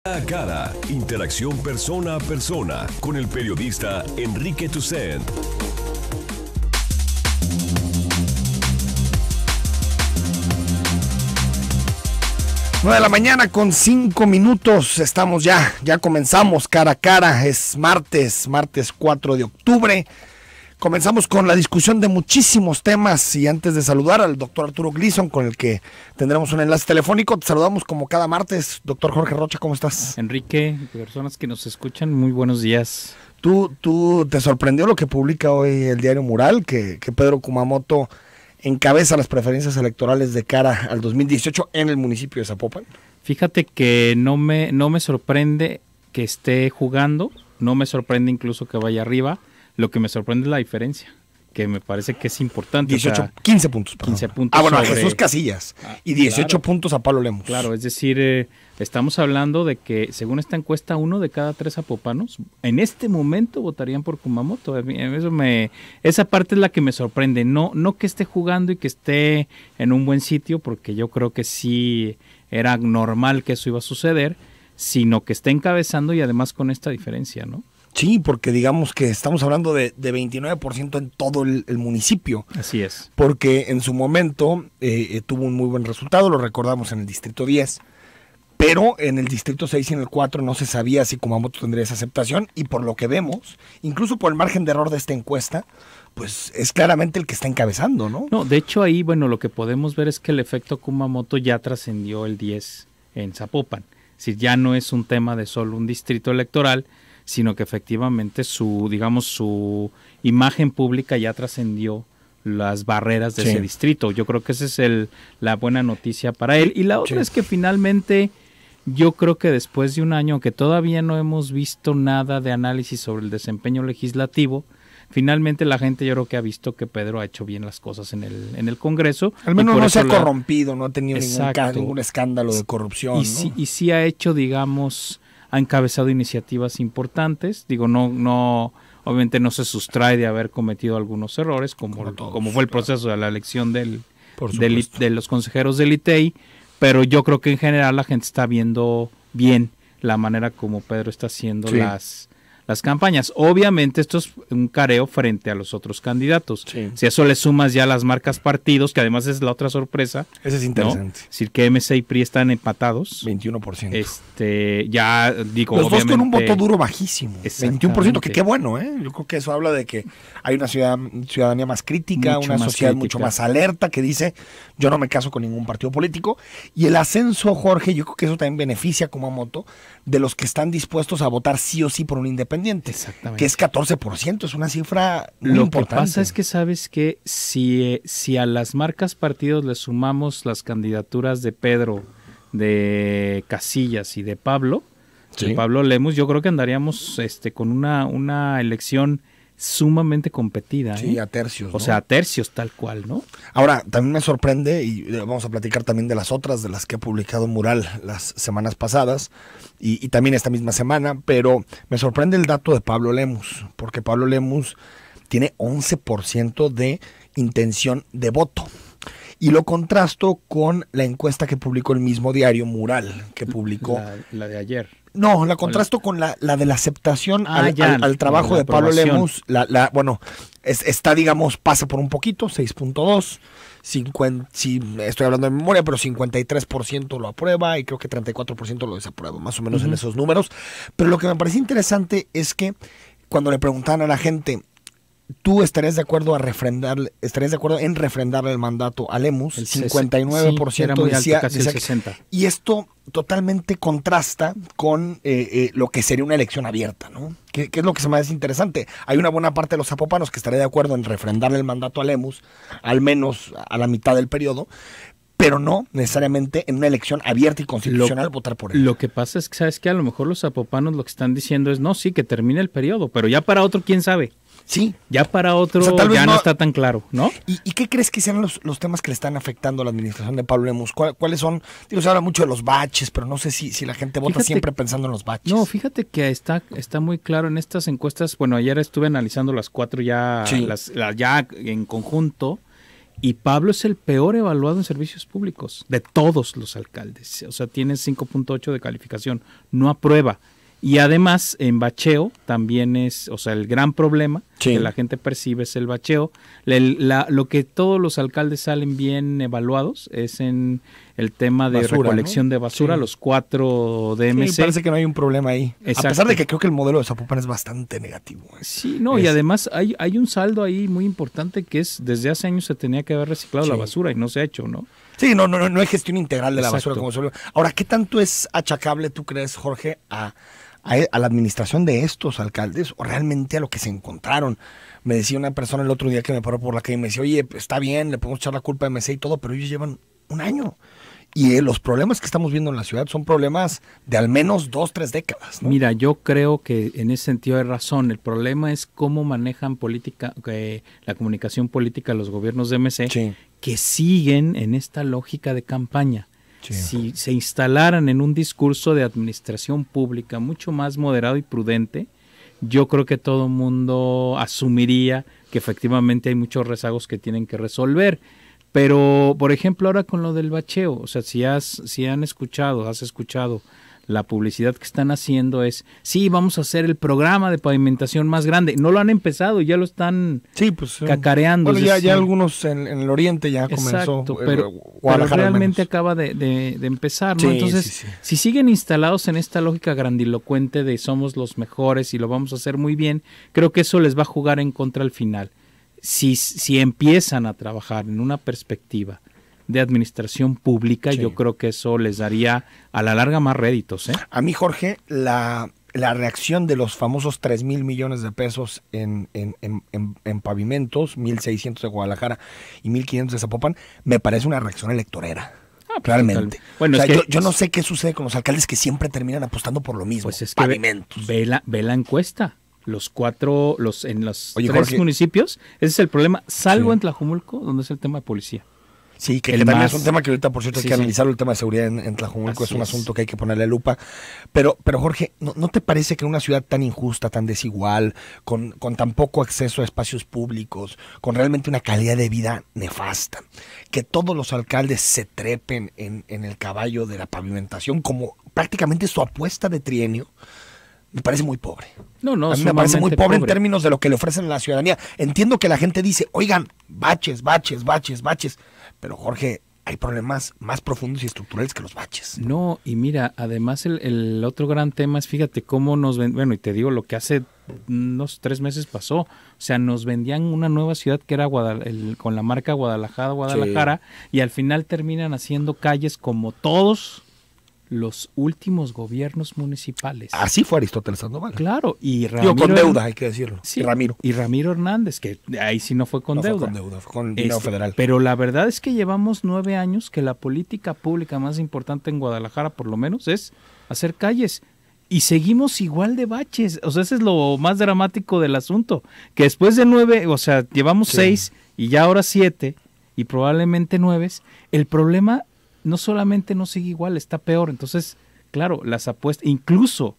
Cara a cara, interacción persona a persona con el periodista Enrique Tucent. Nueve de la mañana con 5 minutos, estamos ya comenzamos cara a cara, es martes 4 de octubre. Comenzamos con la discusión de muchísimos temas y antes de saludar al doctor Arturo Gleason, con el que tendremos un enlace telefónico, te saludamos como cada martes. Doctor Jorge Rocha, ¿cómo estás? Enrique, personas que nos escuchan, muy buenos días. ¿Tú te sorprendió lo que publica hoy el diario Mural, que Pedro Kumamoto encabeza las preferencias electorales de cara al 2018 en el municipio de Zapopan? Fíjate que no me sorprende que esté jugando, no me sorprende incluso que vaya arriba. Lo que me sorprende es la diferencia, que me parece que es importante. 15 puntos. 15 puntos. Ah, bueno, a Jesús Casillas. Y 18 claro, puntos a Pablo Lemus. Claro, es decir, estamos hablando de que, según esta encuesta, 1 de cada 3 zapopanos, en este momento votarían por Kumamoto. Esa parte es la que me sorprende. No que esté jugando y que esté en un buen sitio, porque yo creo que sí era normal que eso iba a suceder, sino que esté encabezando y además con esta diferencia, ¿no? Sí, porque digamos que estamos hablando de 29% en todo el municipio. Así es. Porque en su momento tuvo un muy buen resultado, lo recordamos en el distrito 10, pero en el distrito 6 y en el 4 no se sabía si Kumamoto tendría esa aceptación y por lo que vemos, incluso por el margen de error de esta encuesta, pues es claramente el que está encabezando, ¿no? No, de hecho ahí, bueno, lo que podemos ver es que el efecto Kumamoto ya trascendió el 10 en Zapopan. Es decir, ya no es un tema de solo un distrito electoral, sino que efectivamente su imagen pública ya trascendió las barreras de ese distrito. Yo creo que esa es la buena noticia para él. Y la otra es que finalmente yo creo que después de un año, que todavía no hemos visto nada de análisis sobre el desempeño legislativo, finalmente la gente yo creo que ha visto que Pedro ha hecho bien las cosas en el Congreso. Al menos no se ha corrompido, no ha tenido ningún escándalo de corrupción. Y sí ha hecho, digamos, ha encabezado iniciativas importantes, no obviamente no se sustrae de haber cometido algunos errores, como fue el proceso de la elección de los consejeros del ITEI, pero yo creo que en general la gente está viendo bien la manera como Pedro está haciendo las campañas. Obviamente esto es un careo frente a los otros candidatos. Sí. Si a eso le sumas ya las marcas partidos, que además es la otra sorpresa. Eso es interesante. ¿no? Es decir, que MC y PRI están empatados. 21%. Ya digo, los dos con un voto duro bajísimo. 21%, que qué bueno, ¿eh? Yo creo que eso habla de que hay una ciudadanía más crítica, una sociedad mucho más alerta, que dice, yo no me caso con ningún partido político. Y el ascenso, Jorge, yo creo que eso también beneficia a Kumamoto, de los que están dispuestos a votar sí o sí por un independiente. Exactamente. Que es 14%, es una cifra muy importante. Lo que pasa es que sabes que si a las marcas partidos le sumamos las candidaturas de Pedro, de Casillas y de Pablo Lemus, yo creo que andaríamos con una elección sumamente competida. Sí, a tercios. O sea, a tercios tal cual, ¿no? Ahora, también me sorprende, y vamos a platicar también de las otras, de las que ha publicado Mural las semanas pasadas, y también esta misma semana, pero me sorprende el dato de Pablo Lemus, porque Pablo Lemus tiene 11% de intención de voto. Y lo contrasto con la encuesta que publicó el mismo diario Mural, que publicó... La de ayer. No, la contrasto con la de la aceptación al trabajo de Pablo Lemus. Está, digamos, pasa por un poquito, 6.2, si estoy hablando de memoria, pero 53% lo aprueba y creo que 34% lo desaprueba, más o menos en esos números. Pero lo que me parece interesante es que cuando le preguntaban a la gente, ¿tú estarías de acuerdo en refrendarle el mandato a Lemus? El 59% era muy decía, alto, casi el 60%. Y esto totalmente contrasta con lo que sería una elección abierta, ¿no? ¿Qué es lo que se me hace interesante? Hay una buena parte de los zapopanos que estaría de acuerdo en refrendarle el mandato a Lemus, al menos a la mitad del periodo, pero no necesariamente en una elección abierta y constitucional votar por él. Lo que pasa es que, ¿sabes qué? A lo mejor los zapopanos lo que están diciendo es, no, sí, que termine el periodo, pero ya para otro, ¿quién sabe? Sí. Ya para otro, o sea, ya no está tan claro, ¿no? ¿Y qué crees que sean los temas que le están afectando a la administración de Pablo Lemus? ¿Cuáles son? Se habla mucho de los baches, pero no sé si la gente vota siempre pensando en los baches. No, fíjate que está muy claro en estas encuestas. Bueno, ayer estuve analizando las 4 ya, ya en conjunto, Y Pablo es el peor evaluado en servicios públicos de todos los alcaldes. O sea, tiene 5.8 de calificación, no aprueba. Y además, en bacheo también es, o sea, el gran problema que la gente percibe es el bacheo. Lo que todos los alcaldes salen bien evaluados es en el tema de basura, recolección, ¿no?, de basura, los 4 DMC. Sí, parece que no hay un problema ahí. Exacto. A pesar de que creo que el modelo de Zapopan es bastante negativo. Sí, no, y además hay un saldo ahí muy importante que es, desde hace años se tenía que haber reciclado la basura y no se ha hecho, ¿no? Sí, no hay gestión integral de la basura como suele. Ahora, ¿qué tanto es achacable, tú crees, Jorge, a la administración de estos alcaldes o realmente a lo que se encontraron? Me decía una persona el otro día que me paró por la calle y me decía, oye, está bien, le podemos echar la culpa a MC y todo, pero ellos llevan un año. Y los problemas que estamos viendo en la ciudad son problemas de al menos 2-3 décadas, ¿no? Mira, yo creo que en ese sentido hay razón. El problema es cómo manejan la comunicación política los gobiernos de MC, que siguen en esta lógica de campaña. Si se instalaran en un discurso de administración pública mucho más moderado y prudente, yo creo que todo el mundo asumiría que efectivamente hay muchos rezagos que tienen que resolver. Pero, por ejemplo, ahora con lo del bacheo, o sea, si has escuchado la publicidad que están haciendo es, sí, vamos a hacer el programa de pavimentación más grande. No lo han empezado, ya lo están cacareando. Bueno, ya algunos en el oriente ya comenzó. Pero realmente acaba de empezar, ¿no? Entonces, si siguen instalados en esta lógica grandilocuente de somos los mejores y lo vamos a hacer muy bien, creo que eso les va a jugar en contra al final. Si empiezan a trabajar en una perspectiva de administración pública, yo creo que eso les daría a la larga más réditos, ¿eh? A mí, Jorge, la reacción de los famosos 3,000 millones de pesos en pavimentos, 1,600 de Guadalajara y 1,500 de Zapopan, me parece una reacción electorera. Realmente. Bueno, o sea, yo no sé qué sucede con los alcaldes que siempre terminan apostando por lo mismo. Pues es que pavimentos. Ve la encuesta. En los 3 municipios, ese es el problema, salvo en Tlajumulco, donde es el tema de policía. Sí, que también es un tema que ahorita, por cierto, hay que analizarlo, el tema de seguridad en Tlajumulco. Es un asunto que hay que ponerle lupa. Pero Jorge, ¿no te parece que en una ciudad tan injusta, tan desigual, con tan poco acceso a espacios públicos, con realmente una calidad de vida nefasta, que todos los alcaldes se trepen en el caballo de la pavimentación como prácticamente su apuesta de trienio? Me parece muy pobre. A mí me parece muy pobre en términos de lo que le ofrecen a la ciudadanía. Entiendo que la gente dice, oigan, baches. Pero, Jorge, hay problemas más profundos y estructurales que los baches. No, y mira, además el otro gran tema es, fíjate cómo nos ven, bueno, y te digo lo que hace unos 3 meses pasó. O sea, nos vendían una nueva ciudad que era con la marca Guadalajara, y al final terminan haciendo calles como todos los últimos gobiernos municipales. Así fue Aristóteles Sandoval. Claro, y Ramiro... con deuda, hay que decirlo. Sí, y Ramiro Hernández, que ahí sí no fue con deuda. Fue con deuda, fue con dinero federal. Pero la verdad es que llevamos 9 años que la política pública más importante en Guadalajara, por lo menos, es hacer calles. Y seguimos igual de baches. O sea, ese es lo más dramático del asunto. Que después de 9, o sea, llevamos 6 y ya ahora 7 y probablemente 9. El problema no solamente no sigue igual, está peor. Entonces, claro, las apuestas, incluso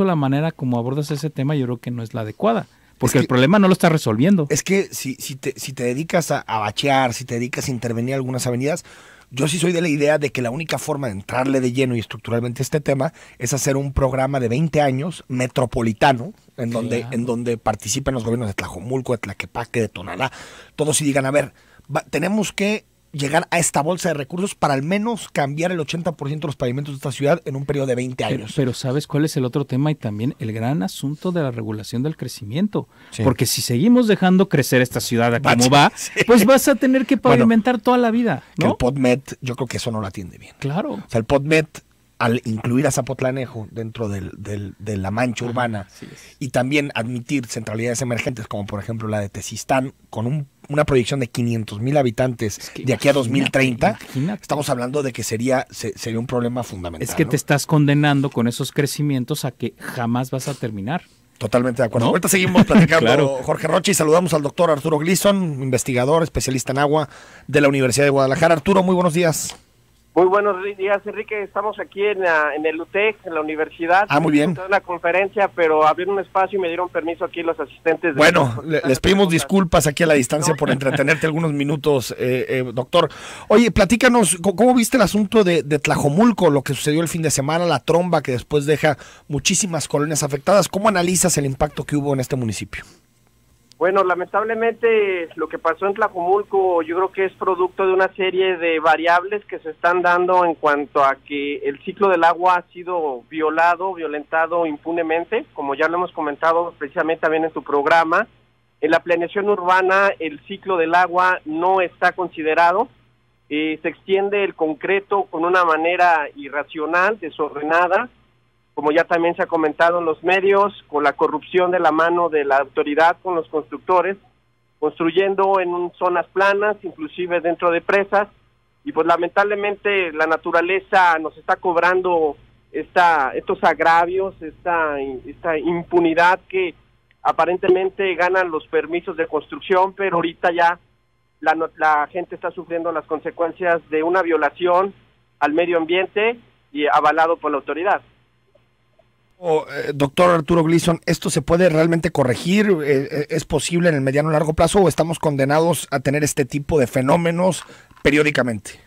la manera como abordas ese tema, yo creo que no es la adecuada, porque el problema no lo está resolviendo. Es que si te dedicas a bachear, si te dedicas a intervenir en algunas avenidas, yo sí soy de la idea de que la única forma de entrarle de lleno y estructuralmente a este tema es hacer un programa de 20 años metropolitano, en donde participen los gobiernos de Tlajomulco, de Tlaquepaque, de Tonalá, todos y digan, a ver, tenemos que llegar a esta bolsa de recursos para al menos cambiar el 80% de los pavimentos de esta ciudad en un periodo de 20 años. Pero ¿sabes cuál es el otro tema? Y también el gran asunto de la regulación del crecimiento. Porque si seguimos dejando crecer esta ciudad como va, pues vas a tener que pavimentar toda la vida, ¿no? Que el PODMET, yo creo que eso no lo atiende bien. Claro. O sea, el PODMET, al incluir a Zapotlanejo dentro de la mancha urbana y también admitir centralidades emergentes como por ejemplo la de Tezistán con una proyección de 500,000 habitantes de aquí a 2030, estamos hablando de que sería un problema fundamental. Es que te estás condenando con esos crecimientos a que jamás vas a terminar. Totalmente de acuerdo. Ahorita seguimos platicando, Jorge Rocha, y saludamos al doctor Arturo Gleason, investigador, especialista en agua de la Universidad de Guadalajara. Arturo, muy buenos días. Muy buenos días, Enrique. Estamos aquí en el UTEC, en la universidad. Muy bien. En una conferencia, pero abrieron un espacio y me dieron permiso aquí los asistentes. Bueno, les pedimos disculpas aquí a la distancia por entretenerte algunos minutos, doctor. Oye, platícanos, ¿cómo viste el asunto de Tlajomulco, lo que sucedió el fin de semana, la tromba que después deja muchísimas colonias afectadas? ¿Cómo analizas el impacto que hubo en este municipio? Bueno, lamentablemente lo que pasó en Tlajomulco yo creo que es producto de una serie de variables que se están dando en cuanto a que el ciclo del agua ha sido violentado impunemente, como ya lo hemos comentado precisamente también en tu programa. En la planeación urbana el ciclo del agua no está considerado, se extiende el concreto con una manera irracional, desordenada, como ya también se ha comentado en los medios, con la corrupción de la mano de la autoridad con los constructores, construyendo en zonas planas, inclusive dentro de presas, y pues lamentablemente la naturaleza nos está cobrando estos agravios, esta impunidad que aparentemente ganan los permisos de construcción, pero ahorita ya la gente está sufriendo las consecuencias de una violación al medio ambiente y avalado por la autoridad. Doctor Arturo Gleason, ¿esto se puede realmente corregir? ¿Es posible en el mediano o largo plazo o estamos condenados a tener este tipo de fenómenos periódicamente?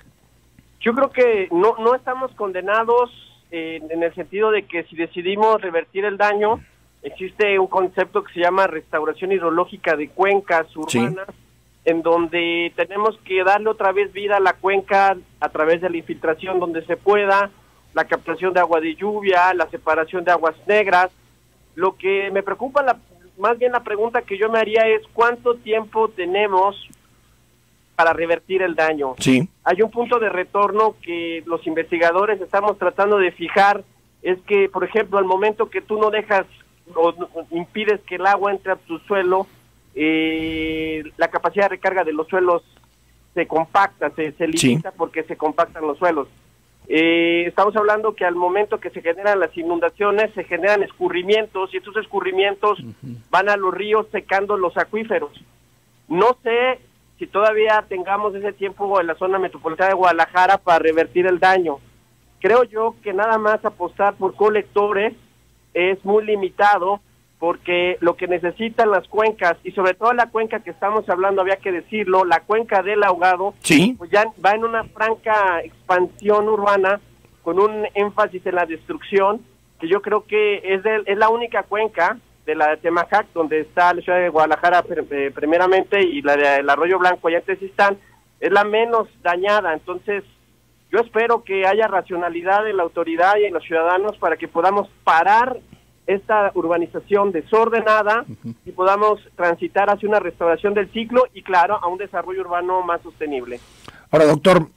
Yo creo que no estamos condenados en el sentido de que si decidimos revertir el daño, existe un concepto que se llama restauración hidrológica de cuencas urbanas, sí, en donde tenemos que darle otra vez vida a la cuenca a través de la infiltración donde se pueda, la captación de agua de lluvia, la separación de aguas negras. Lo que me preocupa, más bien la pregunta que yo me haría es ¿cuánto tiempo tenemos para revertir el daño? Sí. Hay un punto de retorno que los investigadores estamos tratando de fijar, es que, por ejemplo, al momento que tú no dejas o impides que el agua entre a tu suelo, la capacidad de recarga de los suelos se compacta, se limita, sí, porque se compactan los suelos. Estamos hablando que al momento que se generan las inundaciones se generan escurrimientos y estos escurrimientos van a los ríos secando los acuíferos. No sé si todavía tengamos ese tiempo en la zona metropolitana de Guadalajara para revertir el daño. Creo yo que nada más apostar por colectores es muy limitado, porque lo que necesitan las cuencas, y sobre todo la cuenca que estamos hablando, había que decirlo, la cuenca del Ahogado, sí, pues ya va en una franca expansión urbana, con un énfasis en la destrucción, que yo creo que es la única cuenca de la de Temajac, donde está la ciudad de Guadalajara primeramente, y la del Arroyo Blanco allá en Tezistán, es la menos dañada. Entonces, yo espero que haya racionalidad en la autoridad y en los ciudadanos para que podamos parar esta urbanización desordenada y podamos transitar hacia una restauración del ciclo y, claro, a un desarrollo urbano más sostenible. Ahora, doctor,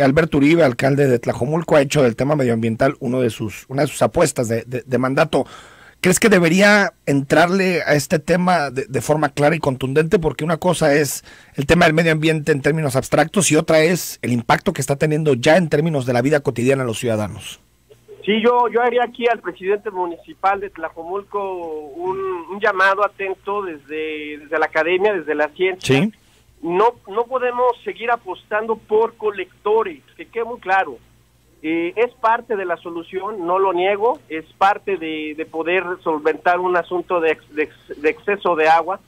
Alberto Uribe, alcalde de Tlajomulco, ha hecho del tema medioambiental una de sus apuestas de mandato. ¿Crees que debería entrarle a este tema de forma clara y contundente? Porque una cosa es el tema del medio ambiente en términos abstractos y otra es el impacto que está teniendo ya en términos de la vida cotidiana de los ciudadanos. Sí, yo haría aquí al presidente municipal de Tlajomulco un llamado atento desde la academia, desde la ciencia. Sí. No podemos seguir apostando por colectores, que quede muy claro. Es parte de la solución, no lo niego, es parte de poder solventar un asunto de exceso de agua,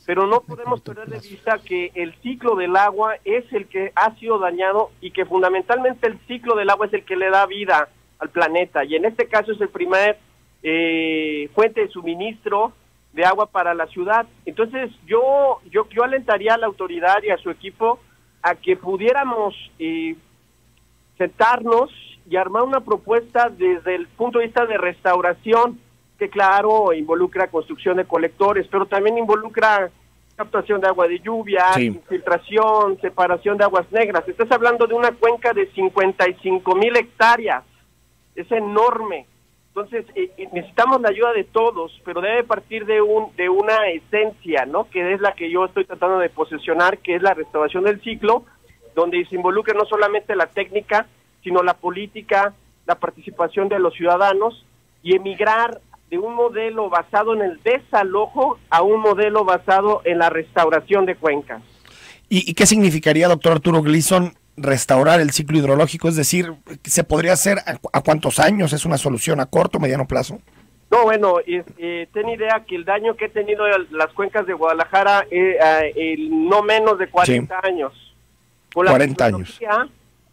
pero no podemos perder de vista que el ciclo del agua es el que ha sido dañado y que fundamentalmente el ciclo del agua es el que le da vida al planeta, y en este caso es el primer fuente de suministro de agua para la ciudad. Entonces yo alentaría a la autoridad y a su equipo a que pudiéramos sentarnos y armar una propuesta desde el punto de vista de restauración, que claro, involucra construcción de colectores, pero también involucra captación de agua de lluvia, sí, infiltración, separación de aguas negras. Estás hablando de una cuenca de 55,000 hectáreas. Es enorme. Entonces necesitamos la ayuda de todos, pero debe partir de una esencia, ¿no? Que es la que yo estoy tratando de posesionar, que es la restauración del ciclo, donde se involucre no solamente la técnica, sino la política, la participación de los ciudadanos, y emigrar de un modelo basado en el desalojo a un modelo basado en la restauración de cuencas. ¿Y qué significaría, doctor Arturo Gleason, restaurar el ciclo hidrológico? Es decir, ¿se podría hacer a cuántos años? ¿Es una solución a corto o mediano plazo? No, bueno, ten idea que el daño que he tenido las cuencas de Guadalajara no menos de 40 años. Con 40 años.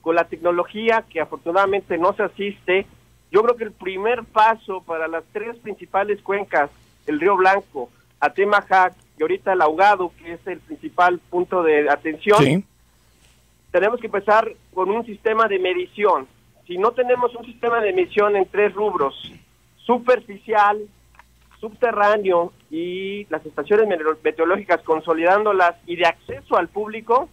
Con la tecnología que afortunadamente no se asiste, yo creo que el primer paso para las 3 principales cuencas, el Río Blanco, Atemajac y ahorita el Ahogado, que es el principal punto de atención, sí, tenemos que empezar con un sistema de medición. Si no tenemos un sistema de medición en 3 rubros, superficial, subterráneo y las estaciones meteorológicas consolidándolas y de acceso al público,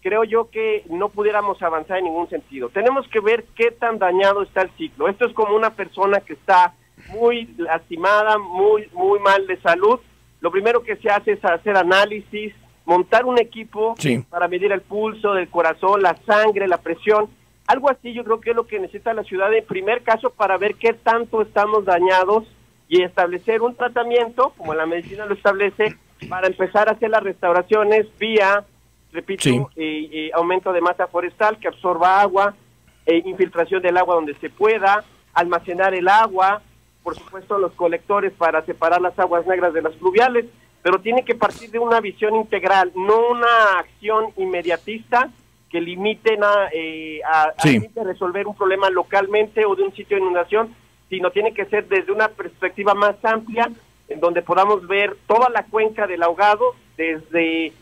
creo yo que no pudiéramos avanzar en ningún sentido. Tenemos que ver qué tan dañado está el ciclo. Esto es como una persona que está muy lastimada, muy mal de salud. Lo primero que se hace es hacer análisis, montar un equipo para medir el pulso del corazón, la sangre, la presión. Algo así yo creo que es lo que necesita la ciudad en primer caso para ver qué tanto estamos dañados y establecer un tratamiento, como la medicina lo establece, para empezar a hacer las restauraciones vía, repito, aumento de masa forestal que absorba agua, infiltración del agua donde se pueda, almacenar el agua, por supuesto los colectores para separar las aguas negras de las fluviales, pero tiene que partir de una visión integral, no una acción inmediatista que limiten a resolver un problema localmente o de un sitio de inundación, sino tiene que ser desde una perspectiva más amplia, en donde podamos ver toda la cuenca del Ahogado, desde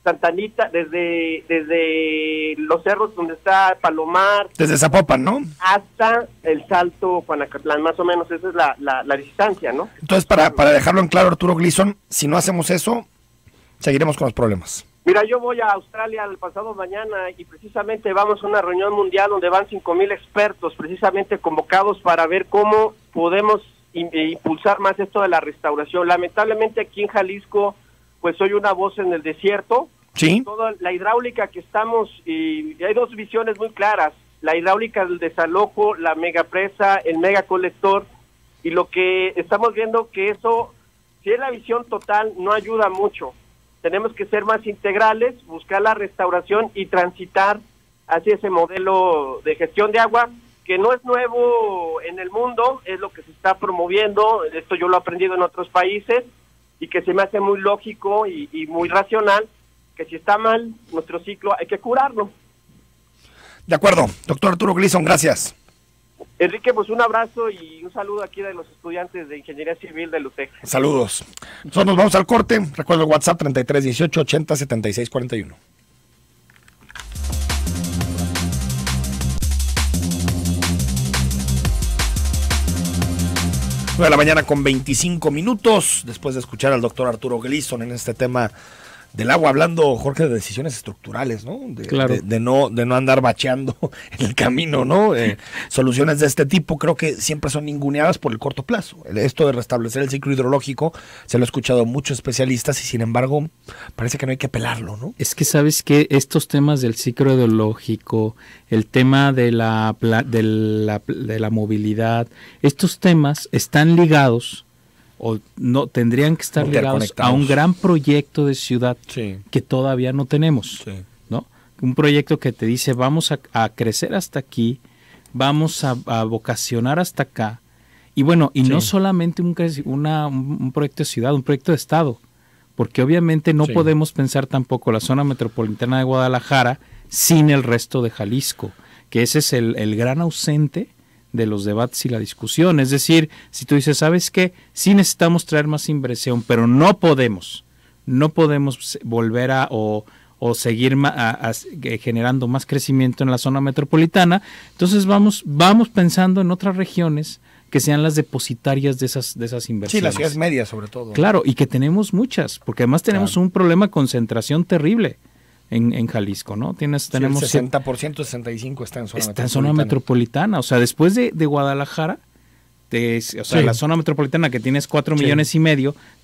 Santa Anita, desde los cerros donde está Palomar. Desde Zapopan, ¿no? Hasta el Salto Juanacatlán, más o menos, esa es la distancia, ¿no? Entonces, para dejarlo en claro, Arturo Gleason, si no hacemos eso, seguiremos con los problemas. Mira, yo voy a Australia el pasado mañana y precisamente vamos a una reunión mundial donde van 5,000 expertos precisamente convocados para ver cómo podemos impulsar más esto de la restauración. Lamentablemente aquí en Jalisco, pues soy una voz en el desierto. Sí. Toda la hidráulica que estamos, y hay 2 visiones muy claras, la hidráulica del desalojo, la megapresa, el megacolector, y lo que estamos viendo que eso, si es la visión total, no ayuda mucho. Tenemos que ser más integrales, buscar la restauración y transitar hacia ese modelo de gestión de agua, que no es nuevo en el mundo, es lo que se está promoviendo, esto yo lo he aprendido en otros países, y que se me hace muy lógico y muy racional, que si está mal nuestro ciclo hay que curarlo. De acuerdo, doctor Arturo Gleason, gracias. Enrique, pues un abrazo y un saludo aquí de los estudiantes de Ingeniería Civil de LUTEC. Saludos. Nosotros nos vamos al corte. Recuerdo el WhatsApp 33 18 80 76 41. De la mañana con 25 minutos, después de escuchar al doctor Arturo Gleason en este tema del agua, hablando, Jorge, de decisiones estructurales, ¿no? Claro. De no andar bacheando en el camino, ¿no? Soluciones de este tipo creo que siempre son ninguneadas por el corto plazo. Esto de restablecer el ciclo hidrológico se lo he escuchado a muchos especialistas y sin embargo parece que no hay que pelarlo, ¿no? Es que sabes que estos temas del ciclo hidrológico, el tema de la movilidad, estos temas están ligados o no tendrían que estar ligados a un gran proyecto de ciudad que todavía no tenemos, ¿no? Un proyecto que te dice vamos a crecer hasta aquí, vamos a vocacionar hasta acá, y bueno, y no solamente un proyecto de ciudad, un proyecto de estado, porque obviamente no podemos pensar tampoco la zona metropolitana de Guadalajara sin el resto de Jalisco, que ese es el gran ausente de los debates y la discusión. Es decir, si tú dices, ¿sabes qué? Sí necesitamos traer más inversión, pero no podemos volver o seguir generando más crecimiento en la zona metropolitana, entonces vamos pensando en otras regiones que sean las depositarias de esas inversiones. Sí, las ciudades medias sobre todo. Claro, y que tenemos muchas, porque además tenemos un problema de concentración terrible en Jalisco, ¿no? Tenemos el 60%, 65% está en zona metropolitana. O sea, después de Guadalajara, la zona metropolitana que tienes 4,5 millones,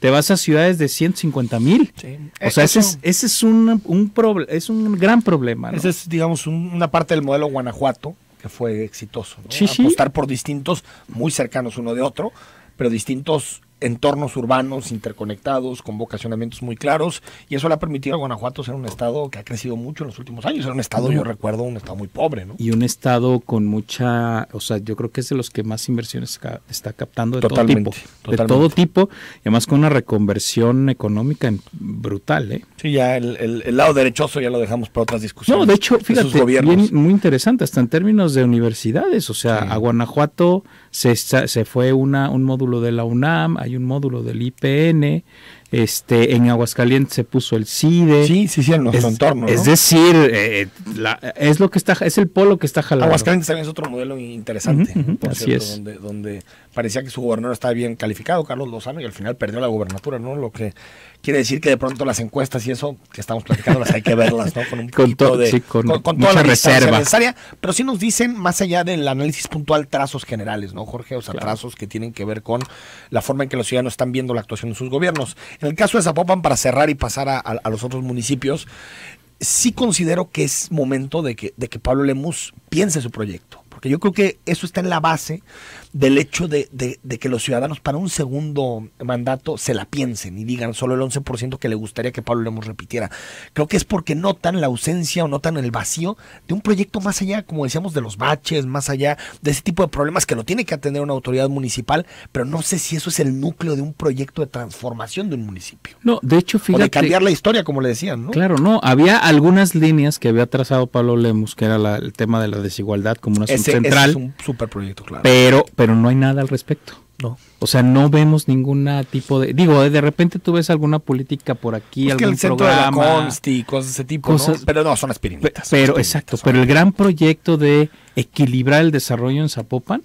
te vas a ciudades de 150,000. Sí. O sea, ese es un gran problema, ¿no? Ese es, digamos, una parte del modelo Guanajuato que fue exitoso, ¿no? Apostar por distintos, muy cercanos uno de otro, pero distintos entornos urbanos interconectados, con vocacionamientos muy claros, y eso le ha permitido a Guanajuato ser un estado que ha crecido mucho en los últimos años. Era un estado, yo recuerdo, un estado muy pobre, ¿no? Y un estado con mucha, o sea, yo creo que es de los que más inversiones está captando de totalmente, de todo tipo, y además con una reconversión económica brutal, ¿eh? Sí, ya el lado derechoso ya lo dejamos para otras discusiones. No, de hecho, fíjate, bien, muy interesante, hasta en términos de universidades, o sea, a Guanajuato se fue un módulo de la UNAM, hay un módulo del IPN, en Aguascalientes se puso el CIDE. Sí, en nuestro entorno, ¿no? Es decir, es lo que es el polo que está jalando. Aguascalientes también es otro modelo interesante, por así cierto, es. donde parecía que su gobernador estaba bien calificado, Carlos Lozano, y al final perdió la gubernatura, ¿no? Lo que quiere decir que de pronto las encuestas y eso que estamos platicando las hay que verlas, ¿no? Con un poquito con toda la reserva necesaria, pero sí nos dicen, más allá del análisis puntual, trazos generales, ¿no, Jorge? O sea, trazos que tienen que ver con la forma en que los ciudadanos están viendo la actuación de sus gobiernos. En el caso de Zapopan, para cerrar y pasar a los otros municipios, sí considero que es momento de que Pablo Lemus piense su proyecto, porque yo creo que eso está en la base del hecho de que los ciudadanos para un segundo mandato se la piensen y digan solo el 11% que le gustaría que Pablo Lemus repitiera. Creo que es porque notan la ausencia o notan el vacío de un proyecto más allá, como decíamos, de los baches, más allá de ese tipo de problemas que lo tiene que atender una autoridad municipal, pero no sé si eso es el núcleo de un proyecto de transformación de un municipio. No, de hecho, fíjate. O de cambiar la historia, como le decían, ¿no? Claro, no, había algunas líneas que había trazado Pablo Lemus, que era el tema de la desigualdad como un asunto central. Ese es un súper proyecto, claro. Pero no hay nada al respecto. No. O sea, no vemos ningún tipo de... Digo, de repente tú ves alguna política por aquí, algún el centro programa... de la Consti, cosas de ese tipo, ¿no? Pero no, son aspirinitas. Exacto, pero el gran proyecto de equilibrar el desarrollo en Zapopan,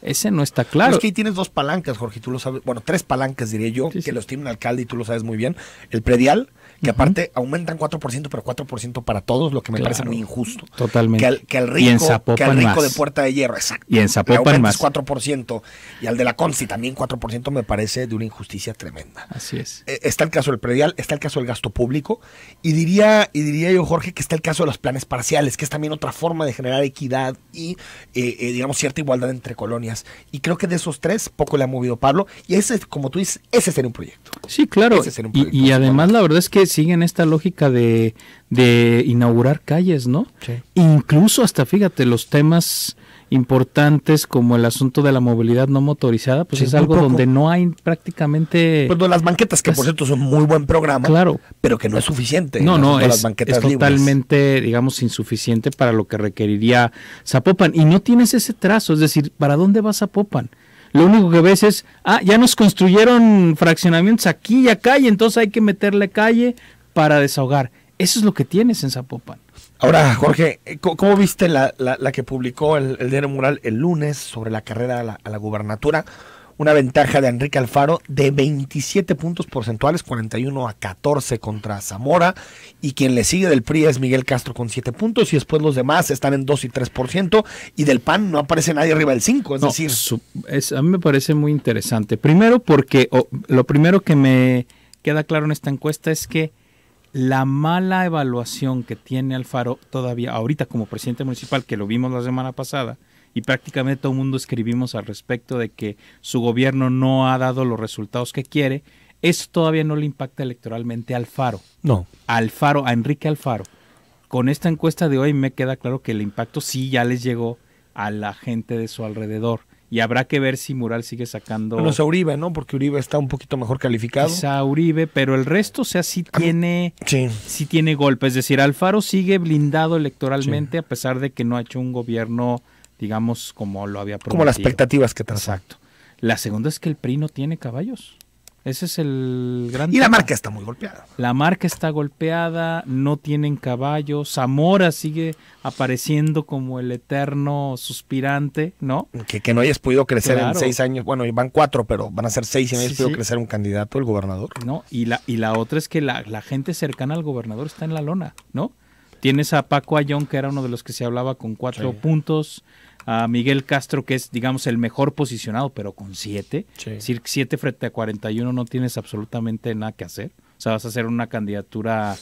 ese no está claro. Pero es que ahí tienes dos palancas, Jorge, tú lo sabes. Bueno, tres palancas, diría yo, que los tiene un alcalde y tú lo sabes muy bien. El predial, que aparte aumentan 4%, pero 4% para todos, lo que me parece muy injusto. Totalmente. Que al rico de Puerta de Hierro, exacto. Y en Zapopan más. 4%, y al de la Consti también 4%, me parece de una injusticia tremenda. Así es. Está el caso del predial, está el caso del gasto público, y diría yo, Jorge, que está el caso de los planes parciales, que es también otra forma de generar equidad y, digamos, cierta igualdad entre colonias. Y creo que de esos tres, poco le ha movido Pablo, y ese, como tú dices, ese sería un proyecto. Sí, claro. Y además la verdad es que siguen esta lógica de inaugurar calles, ¿no? Sí. Incluso hasta, fíjate, los temas importantes como el asunto de la movilidad no motorizada, pues es algo donde no hay prácticamente... Pues las banquetas, que por cierto son muy buen programa, claro, pero que no es suficiente. No, es totalmente, digamos, insuficiente para lo que requeriría Zapopan. Y no tienes ese trazo, es decir, ¿para dónde va Zapopan? Lo único que ves es, ya nos construyeron fraccionamientos aquí y acá, y entonces hay que meterle calle para desahogar. Eso es lo que tienes en Zapopan. Ahora, Jorge, ¿cómo viste la que publicó el Diario Mural el lunes sobre la carrera a la gubernatura? Una ventaja de Enrique Alfaro de 27 puntos porcentuales, 41-14 contra Zamora, y quien le sigue del PRI es Miguel Castro con 7 puntos, y después los demás están en 2 y 3%, y del PAN no aparece nadie arriba del 5, es decir... a mí me parece muy interesante. Primero porque lo primero que me queda claro en esta encuesta es que la mala evaluación que tiene Alfaro todavía ahorita como presidente municipal, que lo vimos la semana pasada, y prácticamente todo el mundo escribimos al respecto de que su gobierno no ha dado los resultados que quiere, eso todavía no le impacta electoralmente a Alfaro. No. A Enrique Alfaro. Con esta encuesta de hoy me queda claro que el impacto sí ya les llegó a la gente de su alrededor. Y habrá que ver si Mural sigue sacando... Bueno, es a Uribe, ¿no? Porque Uribe está un poquito mejor calificado. Es a Uribe, pero el resto, o sea, sí tiene golpe. Es decir, Alfaro sigue blindado electoralmente a pesar de que no ha hecho un gobierno, digamos, como lo había prometido. Como las expectativas que trazó. Exacto. La segunda es que el PRI no tiene caballos. Ese es el gran tema. Y la marca está muy golpeada. La marca está golpeada, no tienen caballos. Zamora sigue apareciendo como el eterno suspirante, ¿no? Que no hayas podido crecer en 6 años. Bueno, van 4, pero van a ser 6 y no hayas podido crecer un candidato, el gobernador. No, y la otra es que la gente cercana al gobernador está en la lona, ¿no? Tienes a Paco Ayón, que era uno de los que se hablaba con 4 puntos. A Miguel Castro, que es, digamos, el mejor posicionado, pero con 7. Es decir, 7 frente a 41 no tienes absolutamente nada que hacer. O sea, vas a hacer una candidatura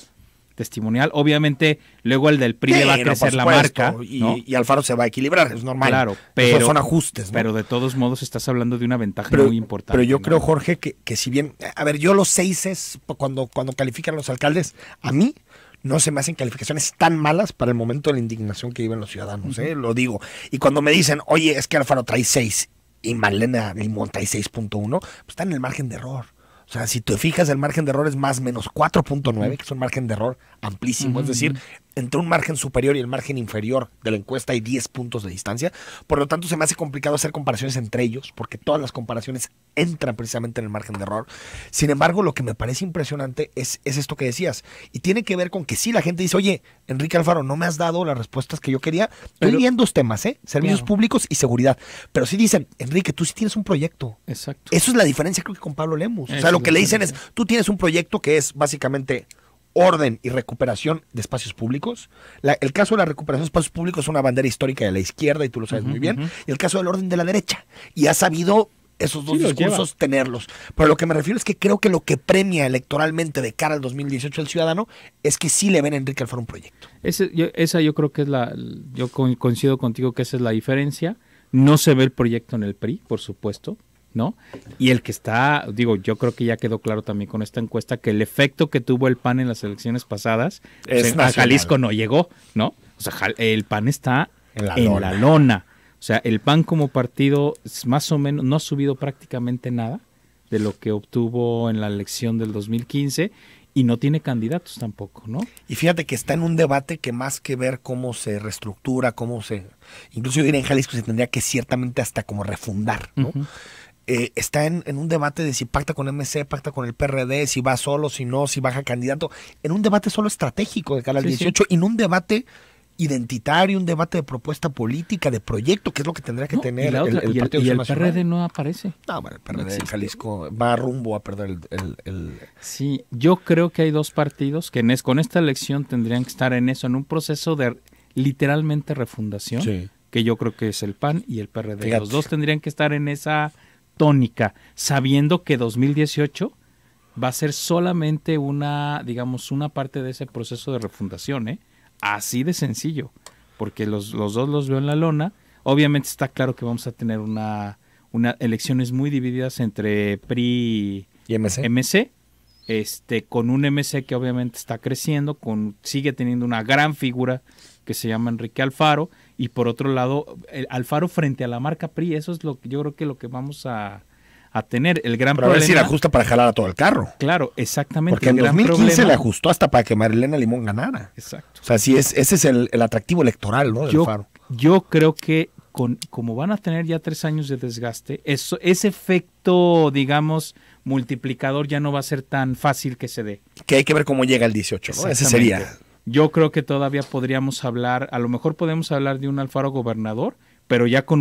testimonial. Obviamente, luego el del PRI le va a crecer la marca, ¿no? Y Alfaro se va a equilibrar, es normal. Claro, pero son ajustes, ¿no? Pero de todos modos estás hablando de una ventaja muy importante. Pero yo creo, Jorge, que si bien, a ver, yo los 6 cuando califican a los alcaldes, a mí no se me hacen calificaciones tan malas para el momento de la indignación que viven los ciudadanos, lo digo. Y cuando me dicen, oye, es que Alfaro trae 6 y Marlene Limón trae 6.1, pues está en el margen de error. O sea, si te fijas, el margen de error es más menos 4.9, que es un margen de error amplísimo. Es decir, entre un margen superior y el margen inferior de la encuesta hay 10 puntos de distancia. Por lo tanto, se me hace complicado hacer comparaciones entre ellos, porque todas las comparaciones entran precisamente en el margen de error. Sin embargo, lo que me parece impresionante es esto que decías. Y tiene que ver con que sí, la gente dice, oye, Enrique Alfaro, no me has dado las respuestas que yo quería. Estoy viendo dos temas, servicios públicos y seguridad. Pero sí dicen, Enrique, tú sí tienes un proyecto. Exacto. Eso es la diferencia, creo que con Pablo Lemus. O sea, lo que le dicen es, tú tienes un proyecto que es básicamente orden y recuperación de espacios públicos. El caso de la recuperación de espacios públicos es una bandera histórica de la izquierda y tú lo sabes muy bien. Y el caso del orden de la derecha. Y ha sabido esos dos discursos tenerlos. Pero lo que me refiero es que creo que lo que premia electoralmente de cara al 2018 al ciudadano es que sí le ven a Enrique Alfaro un proyecto. Esa yo creo que es yo coincido contigo que esa es la diferencia. No se ve el proyecto en el PRI, por supuesto, ¿no? Y el que está, yo creo que ya quedó claro también con esta encuesta que el efecto que tuvo el PAN en las elecciones pasadas a Jalisco no llegó, ¿no? O sea, el PAN está en la lona. O sea, el PAN como partido más o menos no ha subido prácticamente nada de lo que obtuvo en la elección del 2015 y no tiene candidatos tampoco, ¿no? Y fíjate que está en un debate que más que ver cómo se reestructura, incluso yo diría en Jalisco se tendría que ciertamente hasta como refundar, ¿no? Está en un debate de si pacta con MC, pacta con el PRD, si va solo, si no, si baja candidato, en un debate solo estratégico de cara al 18 y no un debate identitario, un debate de propuesta política, de proyecto, que es lo que tendría que tener el Partido y el Nacional. PRD no aparece. No, bueno, el PRD en Jalisco va rumbo a perder el... Sí, yo creo que hay dos partidos que con esta elección tendrían que estar en un proceso de literalmente refundación, que yo creo que es el PAN y el PRD. Fíjate. Los dos tendrían que estar en esa tónica, sabiendo que 2018 va a ser solamente una parte de ese proceso de refundación, así de sencillo, porque los dos los veo en la lona. Obviamente está claro que vamos a tener una elecciones muy divididas entre PRI y MC, con un MC que obviamente está creciendo, sigue teniendo una gran figura que se llama Enrique Alfaro, y por otro lado, Alfaro frente a la marca PRI, eso es yo creo que lo que vamos a tener. El gran problema... Pero a ver si le ajusta para jalar a todo el carro. Claro, exactamente. Porque en 2015 le ajustó hasta para que Marlene Limón ganara. Exacto. O sea, sí, ese es el atractivo electoral, ¿no? Del Alfaro. Yo creo que como van a tener ya 3 años de desgaste, ese efecto, multiplicador ya no va a ser tan fácil que se dé. Que hay que ver cómo llega el 18, ¿no? Ese sería... Yo creo que todavía podríamos hablar, a lo mejor podemos hablar de un Alfaro gobernador, pero ya con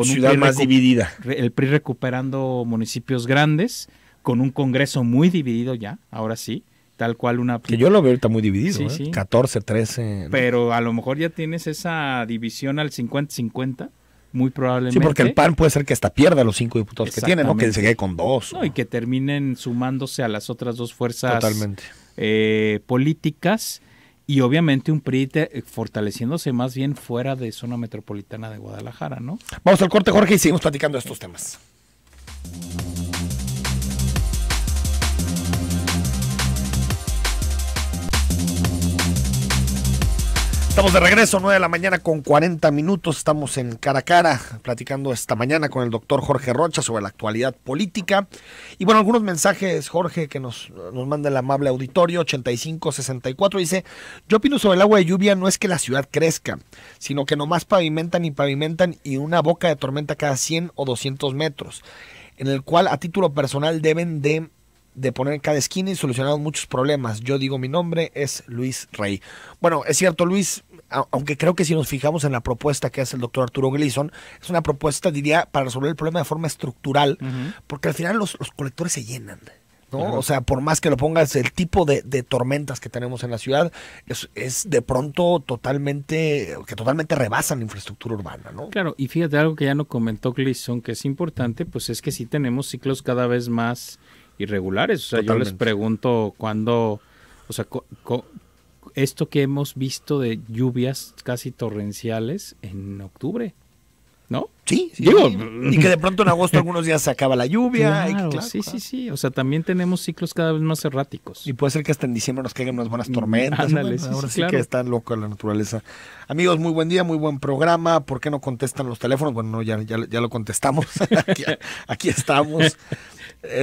ciudad más dividida. El PRI recuperando municipios grandes, con un Congreso muy dividido ya, ahora sí, tal cual Que yo lo veo ahorita muy dividido, sí. 14, 13. Pero a lo mejor ya tienes esa división al 50-50, muy probablemente. Sí, porque el PAN puede ser que hasta pierda los 5 diputados que tiene, ¿no? Que se quede con 2. No, y que terminen sumándose a las otras 2 fuerzas totalmente políticas, y obviamente un PRI fortaleciéndose más bien fuera de zona metropolitana de Guadalajara, ¿no? Vamos al corte, Jorge, y seguimos platicando de estos temas. Estamos de regreso, 9 de la mañana con 40 minutos. Estamos en Cara a Cara, platicando esta mañana con el doctor Jorge Rocha sobre la actualidad política. Y bueno, algunos mensajes, Jorge, que nos manda el amable auditorio, 8564, dice: yo opino sobre el agua de lluvia, no es que la ciudad crezca, sino que nomás pavimentan y una boca de tormenta cada 100 o 200 metros, en el cual a título personal deben de poner en cada esquina y solucionar muchos problemas. Yo digo, mi nombre es Luis Rey. Bueno, es cierto, Luis, aunque creo que si nos fijamos en la propuesta que hace el doctor Arturo Gleason, es una propuesta, diría, para resolver el problema de forma estructural, porque al final los colectores se llenan, ¿no? O sea, por más que lo pongas, el tipo de tormentas que tenemos en la ciudad es de pronto totalmente rebasan la infraestructura urbana, ¿no? Claro, y fíjate, algo que ya no comentó Gleason, que es importante, pues es que sí tenemos ciclos cada vez más irregulares. O sea, totalmente. Yo les pregunto cuándo O sea, esto que hemos visto de lluvias casi torrenciales en octubre, ¿no? Sí, digo, y que de pronto en agosto algunos días se acaba la lluvia. Claro, sí. O sea, también tenemos ciclos cada vez más erráticos. Y puede ser que hasta en diciembre nos caigan unas buenas tormentas. Ándale, ahora sí claro. Que está loco la naturaleza. Amigos, muy buen día, muy buen programa. ¿Por qué no contestan los teléfonos? Bueno, no, ya lo contestamos. aquí estamos.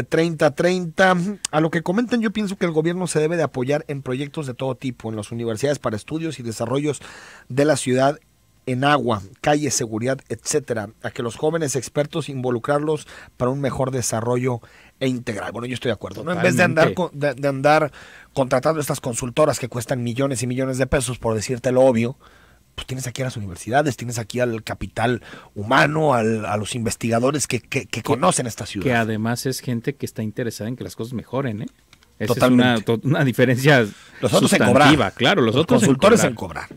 30. A lo que comentan, yo pienso que el gobierno se debe de apoyar en proyectos de todo tipo, en las universidades para estudios y desarrollos de la ciudad, en agua, calles, seguridad, etcétera, a que los jóvenes expertos involucrarlos para un mejor desarrollo e integral. Bueno, yo estoy de acuerdo, ¿no? En vez de andar contratando estas consultoras que cuestan millones y millones de pesos, por decirte lo obvio, pues tienes aquí a las universidades, tienes aquí al capital humano, a los investigadores que conocen esta ciudad. Que además es gente que está interesada en que las cosas mejoren, ¿eh? Esa Totalmente. Es una diferencia los otros en cobrar. Claro, los otros consultores en cobrar.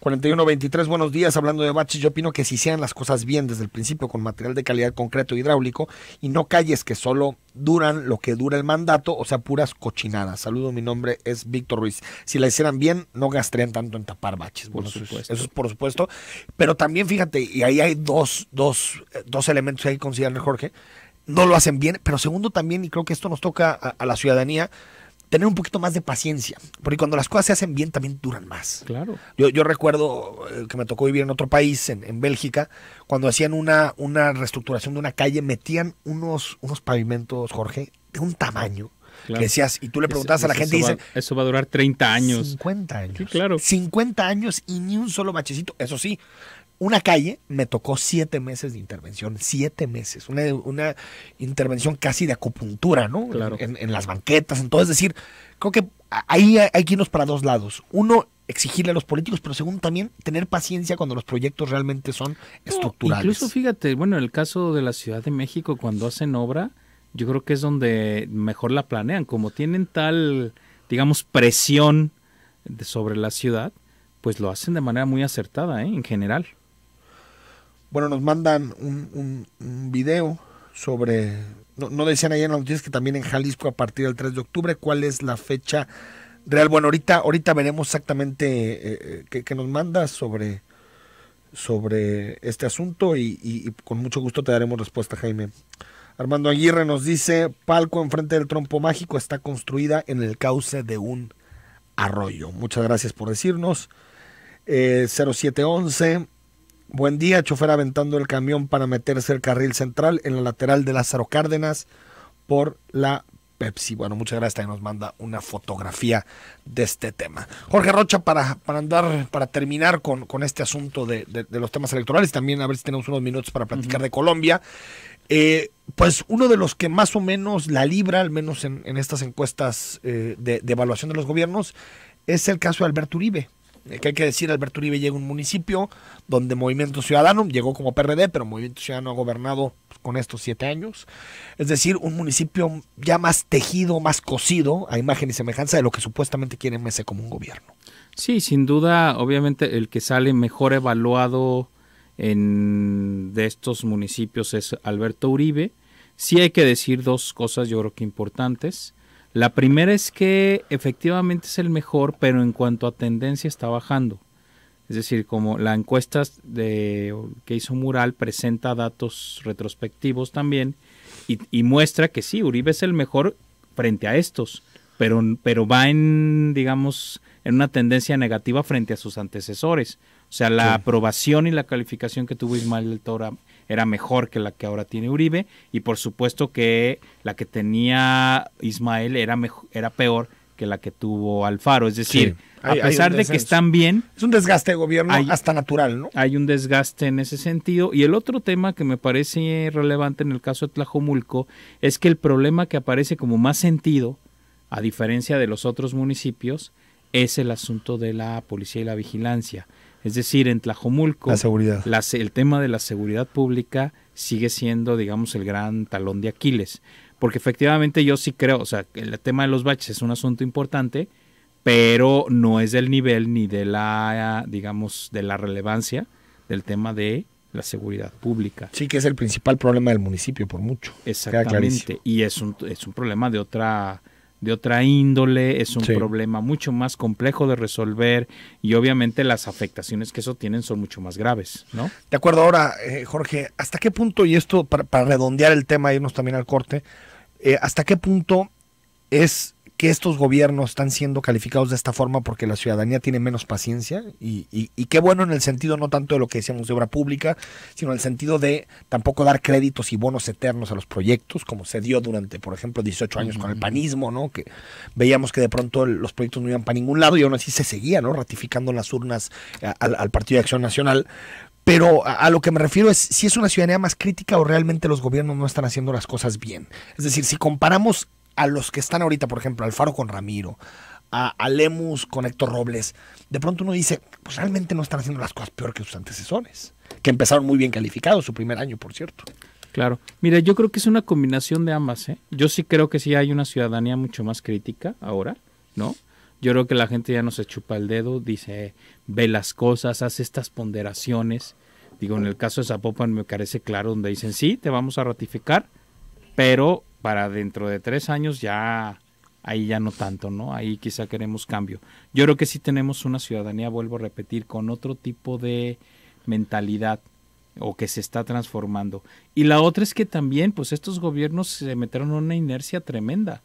41-23, buenos días. Hablando de baches, yo opino que si sean las cosas bien desde el principio, con material de calidad concreto e hidráulico, y no calles que solo duran lo que dura el mandato, o sea, puras cochinadas. Saludos, mi nombre es Víctor Ruiz. Si la hicieran bien, no gastarían tanto en tapar baches. Bueno, eso es por supuesto. Pero también, fíjate, y ahí hay dos elementos que hay que considerar, Jorge. No lo hacen bien, pero segundo también, y creo que esto nos toca a la ciudadanía, tener un poquito más de paciencia, porque cuando las cosas se hacen bien también duran más. Claro. Yo recuerdo que me tocó vivir en otro país, en Bélgica, cuando hacían una reestructuración de una calle, metían unos pavimentos, Jorge, de un tamaño. Claro. Que decías, y tú le preguntabas a la gente y dice, eso va a durar 30 años. 50 años. Sí, claro. 50 años y ni un solo bachecito. Eso sí, una calle me tocó 7 meses de intervención, 7 meses, una intervención casi de acupuntura, ¿no? Claro. En las banquetas, en todo. Es decir, creo que ahí hay que irnos para dos lados. Uno, exigirle a los políticos, pero segundo, también tener paciencia cuando los proyectos realmente son estructurales. Incluso fíjate, bueno, en el caso de la Ciudad de México, cuando hacen obra, yo creo que es donde mejor la planean. Como tienen tal, digamos, presión sobre la ciudad, pues lo hacen de manera muy acertada, en general. Bueno, nos mandan un video sobre, no decían ayer en las noticias que también en Jalisco a partir del 3 de octubre, ¿cuál es la fecha real? Bueno, ahorita veremos exactamente qué nos manda sobre este asunto y con mucho gusto te daremos respuesta, Jaime. Armando Aguirre nos dice, palco enfrente del Trompo Mágico está construida en el cauce de un arroyo. Muchas gracias por decirnos. 0711, buen día, chofer aventando el camión para meterse el carril central en la lateral de Lázaro Cárdenas por la Pepsi. Bueno, muchas gracias, también nos manda una fotografía de este tema. Jorge Rocha, para terminar con este asunto de los temas electorales, también a ver si tenemos unos minutos para platicar de Colombia. Pues uno de los que más o menos la libra, al menos en estas encuestas de evaluación de los gobiernos, es el caso de Alberto Uribe. Que hay que decir, Alberto Uribe llega a un municipio donde Movimiento Ciudadano llegó como PRD, pero Movimiento Ciudadano ha gobernado con estos 7 años. Es decir, un municipio ya más tejido, más cosido, a imagen y semejanza de lo que supuestamente quiere Mese como un gobierno. Sí, sin duda, obviamente el que sale mejor evaluado de estos municipios es Alberto Uribe. Sí hay que decir dos cosas, yo creo que importantes. La primera es que efectivamente es el mejor, pero en cuanto a tendencia está bajando. Es decir, como la encuesta que hizo Mural presenta datos retrospectivos también y muestra que sí, Uribe es el mejor frente a estos, pero va en una tendencia negativa frente a sus antecesores. O sea, la aprobación y la calificación que tuvo Ismael del Toro era mejor que la que ahora tiene Uribe, y por supuesto que la que tenía Ismael era peor que la que tuvo Alfaro. Es decir, a pesar de que están bien, es un desgaste de gobierno hasta natural, ¿no? Hay un desgaste en ese sentido. Y el otro tema que me parece relevante en el caso de Tlajomulco es que el problema que aparece como más sentido, a diferencia de los otros municipios, es el asunto de la policía y la vigilancia. Es decir, en Tlajomulco, la seguridad. El tema de la seguridad pública sigue siendo, digamos, el gran talón de Aquiles. Porque efectivamente yo sí creo, o sea, que el tema de los baches es un asunto importante, pero no es del nivel ni de la, digamos, de la relevancia del tema de la seguridad pública. Sí, que es el principal problema del municipio, por mucho. Exactamente. Y es un problema de otra de otra índole, es un problema mucho más complejo de resolver y obviamente las afectaciones que eso tienen son mucho más graves, ¿no? De acuerdo. Ahora, Jorge, ¿hasta qué punto, y esto para redondear el tema, irnos también al corte, hasta qué punto es que estos gobiernos están siendo calificados de esta forma porque la ciudadanía tiene menos paciencia y qué bueno en el sentido no tanto de lo que decíamos de obra pública, sino en el sentido de tampoco dar créditos y bonos eternos a los proyectos, como se dio durante, por ejemplo, 18 años con el panismo, ¿no? Que veíamos que de pronto los proyectos no iban para ningún lado y aún así se seguía, ¿no? Ratificando en las urnas al Partido de Acción Nacional. Pero a lo que me refiero es si es una ciudadanía más crítica o realmente los gobiernos no están haciendo las cosas bien. Es decir, si comparamos a los que están ahorita, por ejemplo, Alfaro con Ramiro, a Lemus con Héctor Robles, de pronto uno dice, pues realmente no están haciendo las cosas peor que sus antecesores, que empezaron muy bien calificados, su primer año, por cierto. Claro. Mira, yo creo que es una combinación de ambas, ¿eh? Yo sí creo que sí hay una ciudadanía mucho más crítica ahora, ¿no? Yo creo que la gente ya no se chupa el dedo, dice, ve las cosas, hace estas ponderaciones. Digo, en el caso de Zapopan me parece claro donde dicen, sí, te vamos a ratificar, pero para dentro de 3 años ya, ahí ya no tanto, ¿no? Ahí quizá queremos cambio. Yo creo que sí tenemos una ciudadanía, vuelvo a repetir, con otro tipo de mentalidad o que se está transformando. Y la otra es que también, pues estos gobiernos se metieron en una inercia tremenda,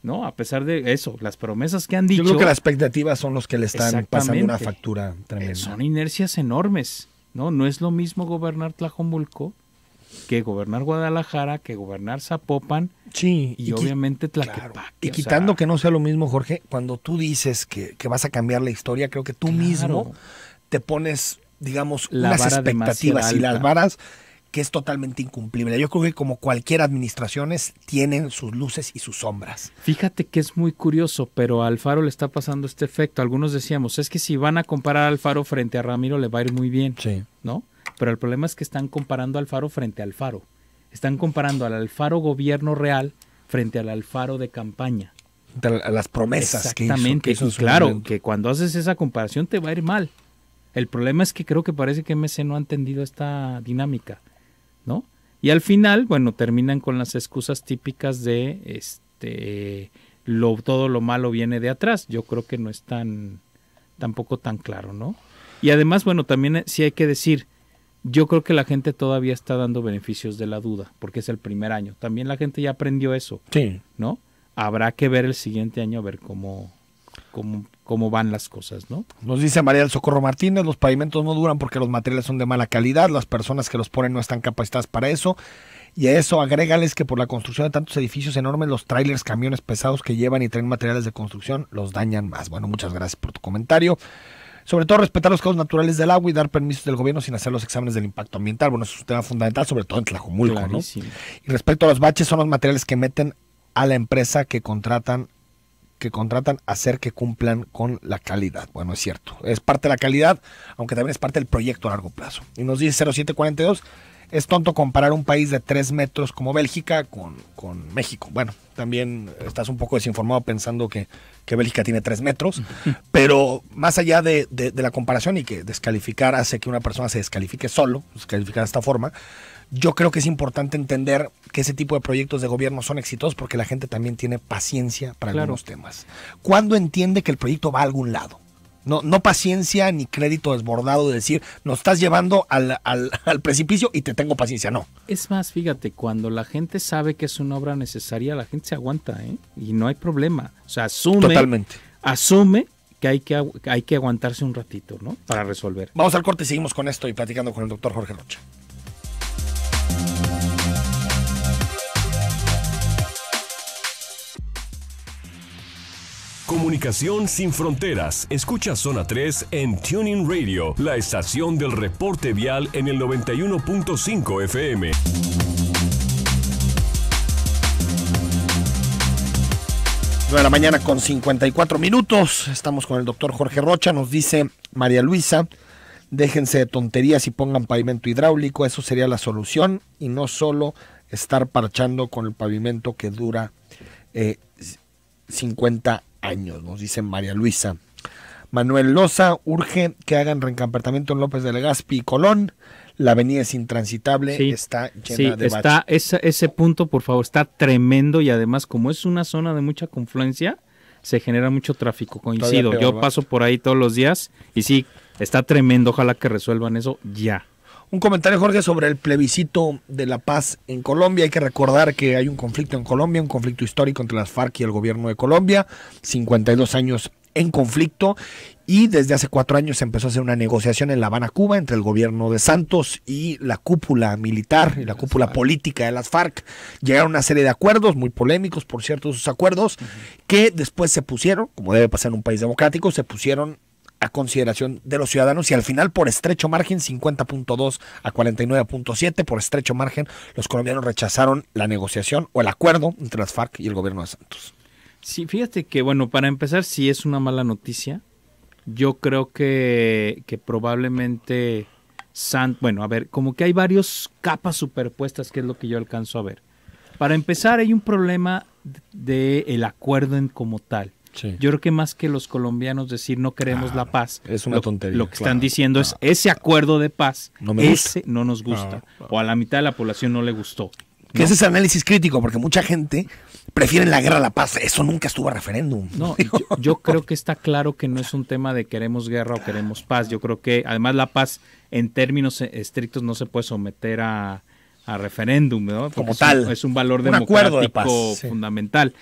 ¿no? A pesar de eso, las promesas que han dicho. Yo creo que las expectativas son los que le están pasando una factura tremenda. Son inercias enormes, ¿no? No es lo mismo gobernar Tlajomulco que gobernar Guadalajara, que gobernar Zapopan, sí, y obviamente Tlaquepaque. Claro. Y quitando que no sea lo mismo, Jorge, cuando tú dices que vas a cambiar la historia, creo que tú mismo te pones, digamos, unas expectativas y las varas que es totalmente incumplible. Yo creo que como cualquier administraciones tienen sus luces y sus sombras. Fíjate que es muy curioso, pero a Alfaro le está pasando este efecto. Algunos decíamos, es que si van a comparar a Alfaro frente a Ramiro le va a ir muy bien, ¿no? Pero el problema es que están comparando a Alfaro frente a Alfaro. Están comparando al Alfaro gobierno real frente al Alfaro de campaña. A las promesas exactamente, que hizo y claro, que cuando haces esa comparación te va a ir mal. El problema es que creo que parece que MC no ha entendido esta dinámica, ¿no? Y al final, bueno, terminan con las excusas típicas de todo lo malo viene de atrás. Yo creo que no es tampoco tan claro, ¿no? Y además, bueno, también sí hay que decir, yo creo que la gente todavía está dando beneficios de la duda, porque es el primer año. También la gente ya aprendió eso, ¿no? Habrá que ver el siguiente año a ver cómo van las cosas, ¿no? Nos dice María del Socorro Martínez, los pavimentos no duran porque los materiales son de mala calidad, las personas que los ponen no están capacitadas para eso, y a eso agrégales que por la construcción de tantos edificios enormes, los trailers, camiones pesados que llevan y traen materiales de construcción los dañan más. Bueno, muchas gracias por tu comentario. Sobre todo respetar los cauces naturales del agua y dar permisos del gobierno sin hacer los exámenes del impacto ambiental. Bueno, eso es un tema fundamental, sobre todo en Tlajomulco, clarísimo, ¿no? Y respecto a los baches, son los materiales que meten a la empresa que contratan a hacer que cumplan con la calidad. Bueno, es cierto, es parte de la calidad, aunque también es parte del proyecto a largo plazo. Y nos dice 0742, es tonto comparar un país de 3 metros como Bélgica con México. Bueno, también estás un poco desinformado pensando que Bélgica tiene 3 metros, pero más allá de la comparación y que descalificar hace que una persona se descalifique solo, descalificar de esta forma, yo creo que es importante entender que ese tipo de proyectos de gobierno son exitosos porque la gente también tiene paciencia para algunos temas. ¿Cuándo entiende que el proyecto va a algún lado? No paciencia ni crédito desbordado de decir, nos estás llevando al precipicio y te tengo paciencia, no. Es más, fíjate, cuando la gente sabe que es una obra necesaria, la gente se aguanta, y no hay problema. O sea, asume que hay que aguantarse un ratito, ¿no? Para resolver. Vamos al corte y seguimos con esto y platicando con el doctor Jorge Rocha. Comunicación sin fronteras. Escucha Zona 3 en TuneIn Radio, la estación del reporte vial en el 91.5 FM. De la mañana con 54 minutos. Estamos con el doctor Jorge Rocha. Nos dice María Luisa, déjense de tonterías y pongan pavimento hidráulico. Eso sería la solución y no solo estar parchando con el pavimento que dura 50 años, nos dice María Luisa. Manuel Loza, urge que hagan reencampamento en López de Legazpi y Colón. la avenida es intransitable, sí, está llena de está ese punto, por favor, está tremendo y además como es una zona de mucha confluencia, se genera mucho tráfico, coincido. Peor, yo paso por ahí todos los días y sí, está tremendo, ojalá que resuelvan eso ya. Un comentario, Jorge, sobre el plebiscito de la paz en Colombia. Hay que recordar que hay un conflicto en Colombia, un conflicto histórico entre las FARC y el gobierno de Colombia, 52 años en conflicto, y desde hace 4 años se empezó a hacer una negociación en La Habana, Cuba, entre el gobierno de Santos y la cúpula militar y la cúpula política de las FARC. Llegaron a una serie de acuerdos, muy polémicos, por cierto, esos acuerdos, que después se pusieron, como debe pasar en un país democrático, se pusieron a consideración de los ciudadanos y al final por estrecho margen, 50.2 a 49.7, por estrecho margen, los colombianos rechazaron la negociación o el acuerdo entre las FARC y el gobierno de Santos. Sí, fíjate que, bueno, para empezar, sí es una mala noticia. Yo creo que probablemente, bueno, a ver, como que hay varias capas superpuestas, que es lo que yo alcanzo a ver. Para empezar, hay un problema del acuerdo como tal. Sí. Yo creo que más que los colombianos decir no queremos la paz, es una tontería. Lo que están diciendo es ese acuerdo de paz, no nos gusta, o a la mitad de la población no le gustó. Que ese es el análisis crítico, porque mucha gente prefiere la guerra a la paz. Eso nunca estuvo a referéndum. No, yo creo que está claro que no es un tema de queremos guerra o queremos paz. Yo creo que además la paz en términos estrictos no se puede someter a referéndum, ¿no? Como tal. Es un valor democrático fundamental.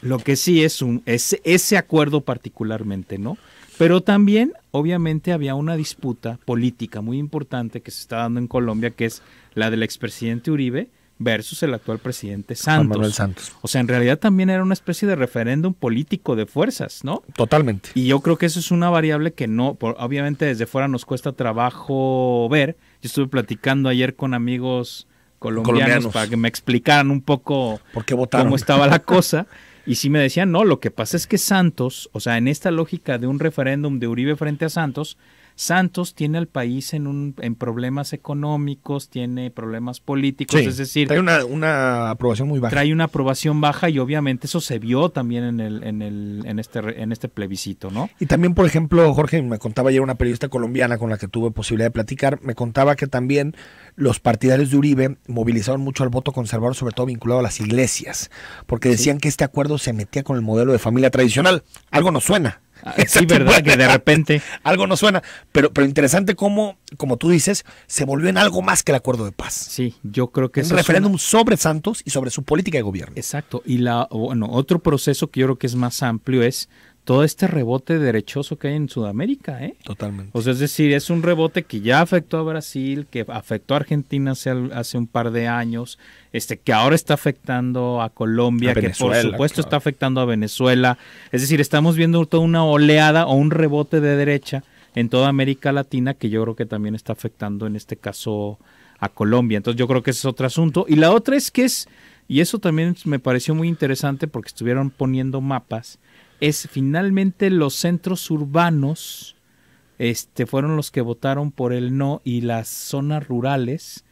Lo que sí es ese acuerdo particularmente, ¿no? Pero también, obviamente, había una disputa política muy importante que se está dando en Colombia, que es la del expresidente Uribe versus el actual presidente Santos. Juan Manuel Santos. O sea, en realidad también era una especie de referéndum político de fuerzas, ¿no? Totalmente. Y yo creo que eso es una variable que no, obviamente desde fuera nos cuesta trabajo ver. Yo estuve platicando ayer con amigos colombianos para que me explicaran un poco ¿por qué votaron? Cómo estaba la cosa. Y sí me decían, no, lo que pasa es que Santos, o sea, en esta lógica de un referéndum de Uribe frente a Santos, Santos tiene al país en problemas económicos, tiene problemas políticos, sí, es decir, trae una aprobación muy baja. Trae una aprobación baja y obviamente eso se vio también en este plebiscito, ¿no? Y también, por ejemplo, Jorge, me contaba ayer una periodista colombiana con la que tuve posibilidad de platicar, me contaba que también los partidarios de Uribe movilizaron mucho al voto conservador, sobre todo vinculado a las iglesias, porque decían que este acuerdo se metía con el modelo de familia tradicional. Algo nos suena. Sí, verdad, que de repente algo no suena, pero interesante como tú dices, se volvió en algo más que el acuerdo de paz. Sí, yo creo que es un referéndum sobre Santos y sobre su política de gobierno. Exacto, y otro proceso que yo creo que es más amplio es todo este rebote derechoso que hay en Sudamérica, ¿eh? Totalmente. O sea, es decir, es un rebote que ya afectó a Brasil, que afectó a Argentina hace un par de años, que ahora está afectando a Colombia, que por supuesto está afectando a Venezuela. Es decir, estamos viendo toda una oleada o un rebote de derecha en toda América Latina que yo creo que también está afectando en este caso a Colombia. Entonces yo creo que ese es otro asunto. Y la otra es que y eso también me pareció muy interesante porque estuvieron poniendo mapas, es finalmente los centros urbanos fueron los que votaron por el no y las zonas rurales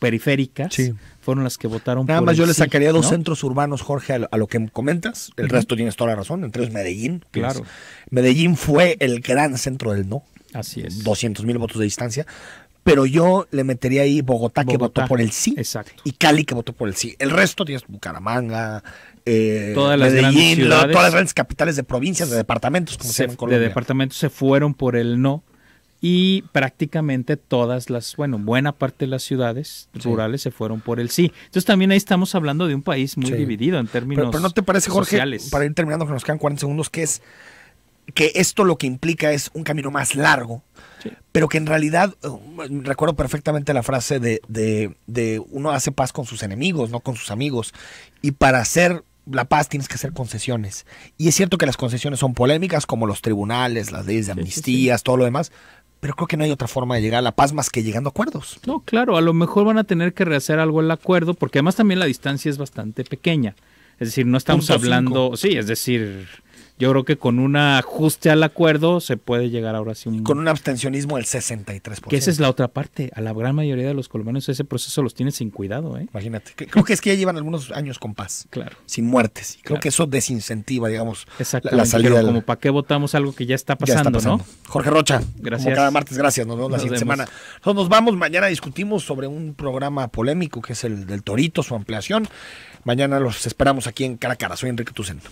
periféricas fueron las que votaron por el sí. Nada más yo le sacaría dos centros urbanos, Jorge, a lo que comentas. El resto tienes toda la razón. Entre ellos Medellín. Claro. Medellín fue el gran centro del no. Así es. 200,000 votos de distancia. Pero yo le metería ahí Bogotá, que votó por el sí. Exacto. Y Cali, que votó por el sí. El resto tienes Bucaramanga, todas las grandes ciudades, todas las grandes capitales de provincias, de departamentos, como se llama en Colombia. De departamentos se fueron por el no y prácticamente buena parte de las ciudades rurales se fueron por el sí. Entonces también ahí estamos hablando de un país muy dividido en términos pero ¿no te parece, Jorge, sociales? Para ir terminando, que nos quedan 40 segundos, que esto lo que implica es un camino más largo, pero que en realidad, recuerdo perfectamente la frase de uno hace paz con sus enemigos, no con sus amigos, y para hacer la paz tienes que hacer concesiones, y es cierto que las concesiones son polémicas, como los tribunales, las leyes de amnistías, todo lo demás, pero creo que no hay otra forma de llegar a la paz más que llegando a acuerdos. No, claro, a lo mejor van a tener que rehacer algo el acuerdo, porque además también la distancia es bastante pequeña, es decir, no estamos hablando, sí, es decir, yo creo que con un ajuste al acuerdo se puede llegar ahora sí con un abstencionismo del 63%. Que esa es la otra parte. A la gran mayoría de los colombianos ese proceso los tiene sin cuidado, ¿eh? Imagínate. Creo que es que ya llevan algunos años con paz. Claro. Sin muertes. Creo que eso desincentiva, digamos, la salida. Pero como para qué votamos algo que ya está pasando, ¿no? Jorge Rocha, gracias. Como cada martes, gracias. Nos vemos la siguiente semana. Nosotros nos vamos. Mañana discutimos sobre un programa polémico que es el del Torito, su ampliación. Mañana los esperamos aquí en Cara a Cara. Soy Enrique Tucent.